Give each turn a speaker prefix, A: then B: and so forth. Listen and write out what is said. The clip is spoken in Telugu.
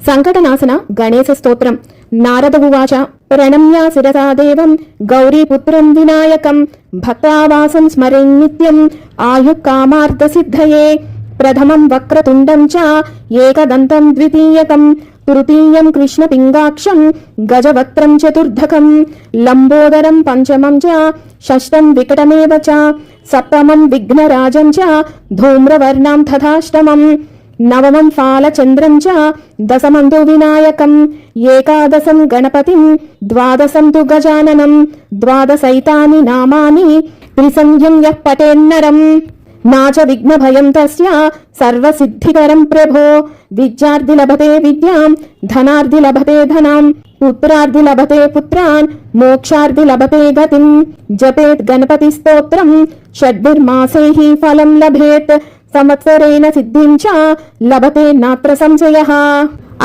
A: సంకటనాశన గణేశ స్తోత్రం. నారద ఉవాచ ప్రణమ్య శిరసా దేవం గౌరీపుత్రం వినాయకం భక్తావాసం స్మరేన్ నిత్యం ఆయుఃకామార్థ సిద్ధయే. ప్రథమం వక్రతుండం చ ఏకదంతం ద్వితీయకం తృతీయం కృష్ణపింగాక్షం గజవక్త్రం చతుర్థకం లంబోదరం పంచమం చ షష్టం వికటమేవ చ సప్తమం విఘ్నరాజం చ ధూమ్రవర్ణం తథాష్టమం నవమం ఫాలచంద్రం చ దశమం తు వినాయకం ఏకాదశం గణపతిం ద్వాదశం తు గజాననం ద్వాదశైతాని నామాని త్రిసంధ్యం యః పఠేన్నరం నాచ విఘ్నభయం తస్య సర్వసిద్ధికరం ప్రభో. విద్యార్థి లభతే విద్యాం ధనార్థి లభతే ధనం పుత్రార్థి లభతే పుత్రాన్ మోక్షార్థి లభతే గతిం. జపేత్ గణపతి స్తోత్రం షడ్భిర్మాసైః ఫలం లభేత్ సంవత్సరేణ సిద్ధిం చ లభతే నాత్ర సంశయః.